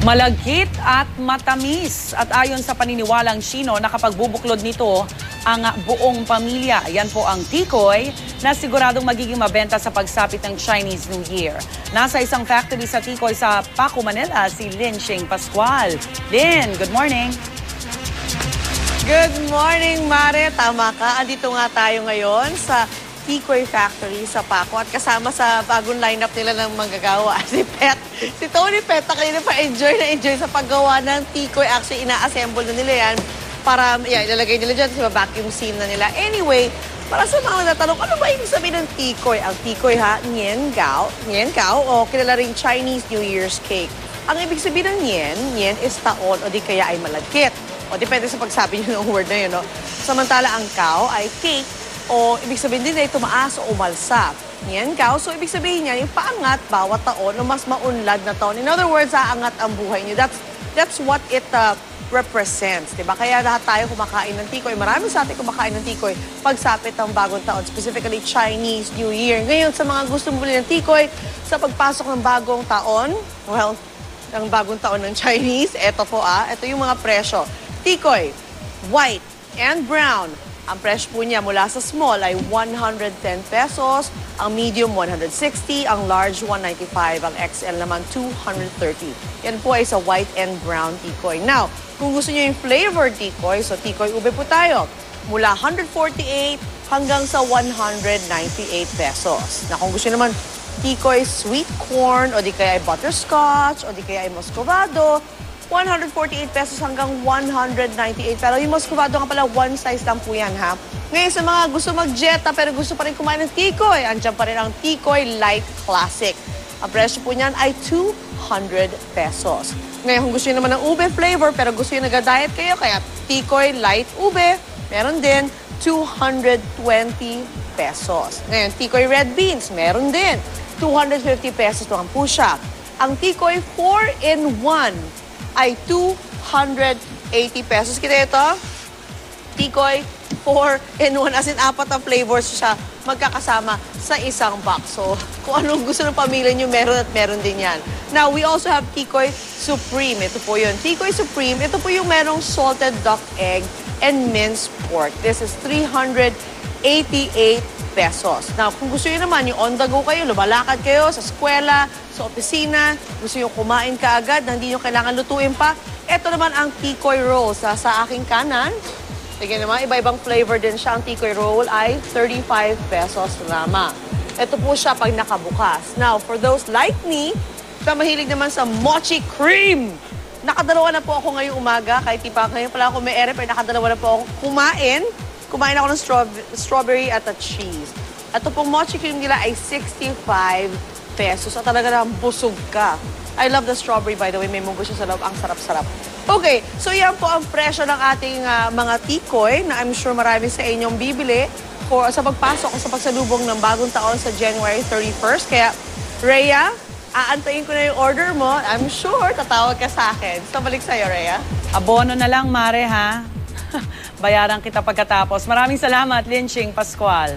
Malagkit at matamis. At ayon sa paniniwalang Sino, nakapagbubuklod nito ang buong pamilya. Yan po ang tikoy na siguradong magiging mabenta sa pagsapit ng Chinese New Year. Nasa isang factory sa tikoy sa Paco, Manila, si Lynn Shing Pascual. Lynn, good morning. Good morning, Mare. Tama ka. Andito nga tayo ngayon sa Tikoy Factory sa Paco at kasama sa bagong lineup nila ng manggagawa, si Pet. Si Tony Pet, kanina pa enjoy sa paggawa ng tikoy. Actually, ina-assemble na nila yan para ilalagay nila dyan sa vacuum seal na nila. Anyway, para sa mga nagtatanong, ano ba ibig sabihin ng tikoy? Ang tikoy Nian Gao, o kilala rin Chinese New Year's cake. Ang ibig sabihin ng Nian is taon o di kaya ay malagkit. O depende sa pagsabi nyo ng word na yun, no? Samantala ang Gao ay cake, o ibig sabihin din ay tumaas o umalsa. Nian Gao, so ibig sabihin niya yung paangat bawat taon o mas maunlad na taon. In other words, aangat ang buhay niyo. That's what it represents, diba? Kaya lahat tayo kumakain ng tikoy. Marami sa atin kumakain ng tikoy pagsapit ng bagong taon, specifically Chinese New Year. Ngayon, sa mga gusto bumili ng tikoy sa pagpasok ng bagong taon, well, ng bagong taon ng Chinese, ito po ito yung mga presyo. Tikoy, white and brown. Ang presyo po niya mula sa small ay 110 pesos, ang medium 160, ang large 195, ang XL naman 230. Yan po ay sa white and brown tikoy. Now, kung gusto niyo yung flavored tikoy, so tikoy ube po tayo. Mula 148 hanggang sa 198 pesos. Na kung gusto naman tikoy sweet corn, o di kaya ay butterscotch, o di kaya ay muscovado, 148 pesos hanggang 198. Pero yung muscovado nga pala, one size lang po yan, ha? Ngayon, sa mga gusto mag-jetta pero gusto pa rin kumain ng tikoy, andyan pa rin ang Tikoy Light Classic. Ang presyo po niyan ay 200 pesos. Ngayon, kung gusto nyo naman ng ube flavor pero gusto nyo nag-diet kayo, kaya Tikoy Light Ube, meron din 220 pesos. Ngayon, Tikoy Red Beans, meron din 250 pesos lang po siya. Ang Tikoy 4-in-1 ay 280 pesos. Kita ito, tikoy 4-in-1, as in apat na flavors siya magkakasama sa isang box. So, kung anong gusto ng pamilya nyo, meron at meron din yan. Now, we also have Tikoy Supreme. Ito po yun. Tikoy Supreme, ito po yung merong salted duck egg and minced pork. This is 388 pesos. Now, kung gusto nyo naman, yung on the go kayo, lumalakad kayo sa eskwela, sa opisina, gusto nyo kumain kaagad, na hindi nyo kailangan lutuin pa, ito naman ang tikoy roll. Sa aking kanan, tignan naman, iba-ibang flavor din siya. Ang tikoy roll ay 35 pesos lamang. Ito po siya pag nakabukas. Now, for those like me, na mahilig naman sa mochi cream, nakadalawa na po ako ngayong umaga, kahit di pa ngayon pala ako may ere, pero nakadalawa na po ako kumain. Kumain ako ng strawberry at cheese. Ito pong mochi cream nila ay 65 pesos. At talaga na busog ka. I love the strawberry, by the way. May munggo siya sa loob. Ang sarap-sarap. Okay, so yan po ang presyo ng ating mga tikoy na I'm sure marami sa inyong bibili sa pagpasok o sa pagsalubong ng bagong taon sa January 31st. Kaya, Rhea, aantayin ko na yung order mo. I'm sure tatawag ka sa akin. So, balik sa'yo, Rhea. Abono na lang, Mare, ha? Bayaran kita pagkatapos. Maraming salamat, Lynn Shing Pascual.